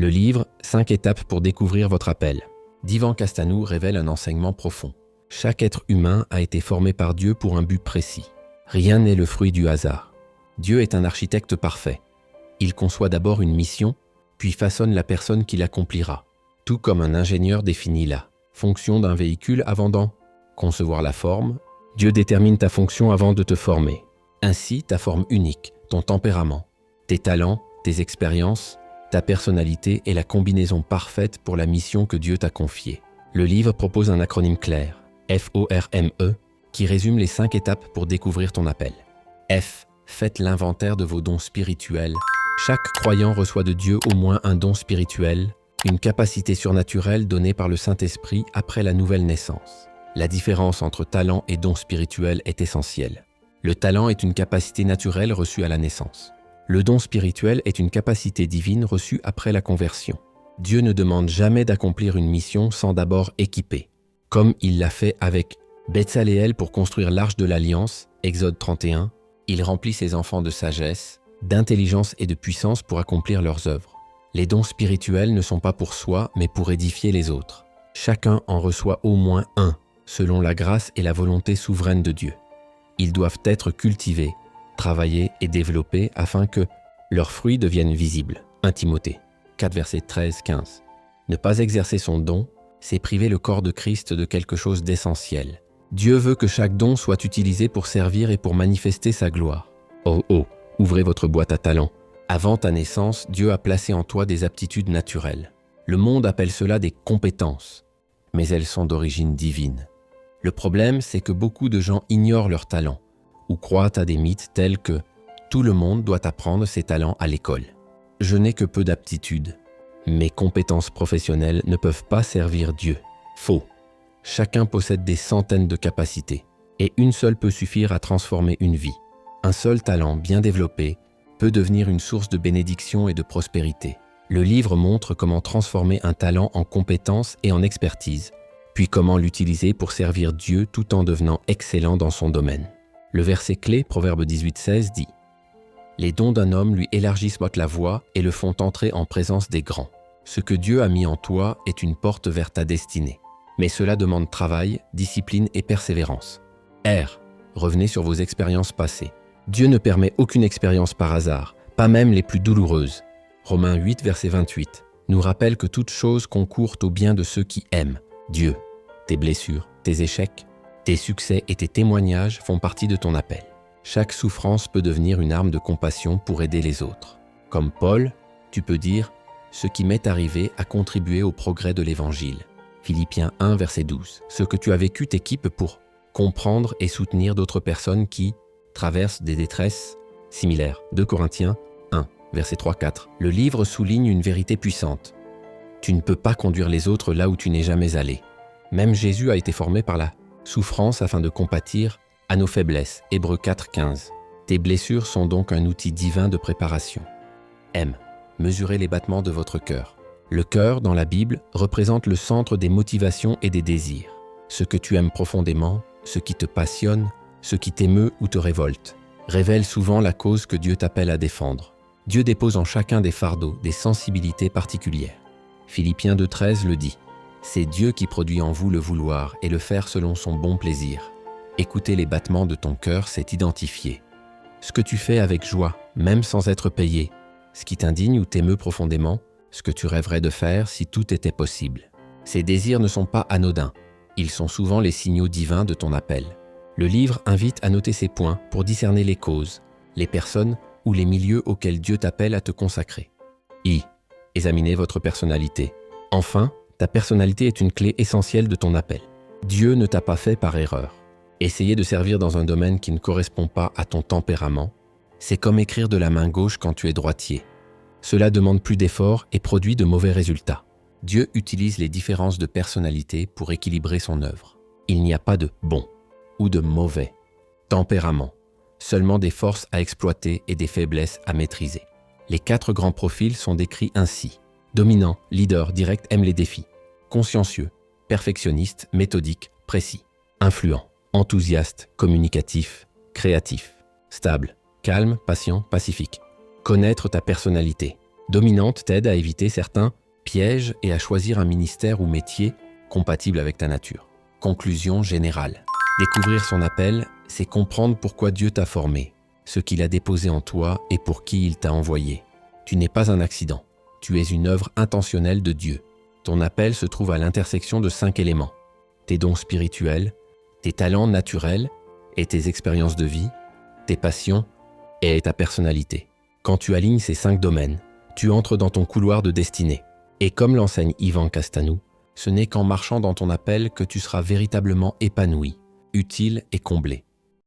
Le livre « 5 étapes pour découvrir votre appel ». d'Ivan Castanou révèle un enseignement profond. Chaque être humain a été formé par Dieu pour un but précis. Rien n'est le fruit du hasard. Dieu est un architecte parfait. Il conçoit d'abord une mission, puis façonne la personne qui l'accomplira. Tout comme un ingénieur définit la fonction d'un véhicule avant d'en concevoir la forme, Dieu détermine ta fonction avant de te former. Ainsi, ta forme unique, ton tempérament, tes talents, tes expériences, ta personnalité est la combinaison parfaite pour la mission que Dieu t'a confiée. Le livre propose un acronyme clair, FORME, qui résume les 5 étapes pour découvrir ton appel. F. Faites l'inventaire de vos dons spirituels. Chaque croyant reçoit de Dieu au moins un don spirituel, une capacité surnaturelle donnée par le Saint-Esprit après la nouvelle naissance. La différence entre talent et don spirituel est essentielle. Le talent est une capacité naturelle reçue à la naissance. Le don spirituel est une capacité divine reçue après la conversion. Dieu ne demande jamais d'accomplir une mission sans d'abord équiper. Comme il l'a fait avec Betsaléel pour construire l'arche de l'Alliance, Exode 31, il remplit ses enfants de sagesse, d'intelligence et de puissance pour accomplir leurs œuvres. Les dons spirituels ne sont pas pour soi, mais pour édifier les autres. Chacun en reçoit au moins un, selon la grâce et la volonté souveraine de Dieu. Ils doivent être cultivés, travaillés et développés afin que leurs fruits deviennent visibles. 1 Timothée 4, versets 13-15. Ne pas exercer son don, c'est priver le corps de Christ de quelque chose d'essentiel. Dieu veut que chaque don soit utilisé pour servir et pour manifester sa gloire. Oh, ouvrez votre boîte à talents. Avant ta naissance, Dieu a placé en toi des aptitudes naturelles. Le monde appelle cela des compétences, mais elles sont d'origine divine. Le problème, c'est que beaucoup de gens ignorent leurs talents ou croient à des mythes tels que « tout le monde doit apprendre ses talents à l'école ». Je n'ai que peu d'aptitudes. Mes compétences professionnelles ne peuvent pas servir Dieu. Faux. Chacun possède des centaines de capacités et une seule peut suffire à transformer une vie. Un seul talent bien développé peut devenir une source de bénédiction et de prospérité. Le livre montre comment transformer un talent en compétence et en expertise, puis comment l'utiliser pour servir Dieu tout en devenant excellent dans son domaine. Le verset clé, Proverbe 18:16, dit « Les dons d'un homme lui élargissent la voie et le font entrer en présence des grands. Ce que Dieu a mis en toi est une porte vers ta destinée. Mais cela demande travail, discipline et persévérance. » R. Revenez sur vos expériences passées. Dieu ne permet aucune expérience par hasard, pas même les plus douloureuses. Romains 8, verset 28, nous rappelle que toute chose concourt au bien de ceux qui aiment Dieu. Tes blessures, tes échecs, tes succès et tes témoignages font partie de ton appel. Chaque souffrance peut devenir une arme de compassion pour aider les autres. Comme Paul, tu peux dire « Ce qui m'est arrivé a contribué au progrès de l'Évangile ». Philippiens 1, verset 12. Ce que tu as vécu t'équipe pour comprendre et soutenir d'autres personnes qui traversent des détresses similaires. 2 Corinthiens 1, verset 3-4. Le livre souligne une vérité puissante. Tu ne peux pas conduire les autres là où tu n'es jamais allé. Même Jésus a été formé par la souffrance afin de compatir à nos faiblesses. Hébreux 4, 15. Tes blessures sont donc un outil divin de préparation. M. Mesurez les battements de votre cœur. Le cœur, dans la Bible, représente le centre des motivations et des désirs. Ce que tu aimes profondément, ce qui te passionne, ce qui t'émeut ou te révolte, révèle souvent la cause que Dieu t'appelle à défendre. Dieu dépose en chacun des fardeaux, des sensibilités particulières. Philippiens 2,13 le dit. C'est Dieu qui produit en vous le vouloir et le faire selon son bon plaisir. Écouter les battements de ton cœur, c'est identifier ce que tu fais avec joie, même sans être payé, ce qui t'indigne ou t'émeut profondément, ce que tu rêverais de faire si tout était possible. Ces désirs ne sont pas anodins, ils sont souvent les signaux divins de ton appel. Le livre invite à noter ces points pour discerner les causes, les personnes ou les milieux auxquels Dieu t'appelle à te consacrer. I. Examinez votre personnalité. Enfin, ta personnalité est une clé essentielle de ton appel. Dieu ne t'a pas fait par erreur. Essayer de servir dans un domaine qui ne correspond pas à ton tempérament, c'est comme écrire de la main gauche quand tu es droitier. Cela demande plus d'efforts et produit de mauvais résultats. Dieu utilise les différences de personnalité pour équilibrer son œuvre. Il n'y a pas de bon ou de mauvais tempérament, seulement des forces à exploiter et des faiblesses à maîtriser. Les 4 grands profils sont décrits ainsi. Dominant, leader, direct, aime les défis. Consciencieux, perfectionniste, méthodique, précis. Influent, enthousiaste, communicatif, créatif. Stable, calme, patient, pacifique. Connaître ta personnalité. Dominante t'aide à éviter certains pièges et à choisir un ministère ou métier compatible avec ta nature. Conclusion générale. Découvrir son appel, c'est comprendre pourquoi Dieu t'a formé, ce qu'il a déposé en toi et pour qui il t'a envoyé. Tu n'es pas un accident, tu es une œuvre intentionnelle de Dieu. Ton appel se trouve à l'intersection de 5 éléments. Tes dons spirituels, tes talents naturels et tes expériences de vie, tes passions et ta personnalité. Quand tu alignes ces 5 domaines, tu entres dans ton couloir de destinée. Et comme l'enseigne Ivan Castanou, ce n'est qu'en marchant dans ton appel que tu seras véritablement épanoui, utile et comblé.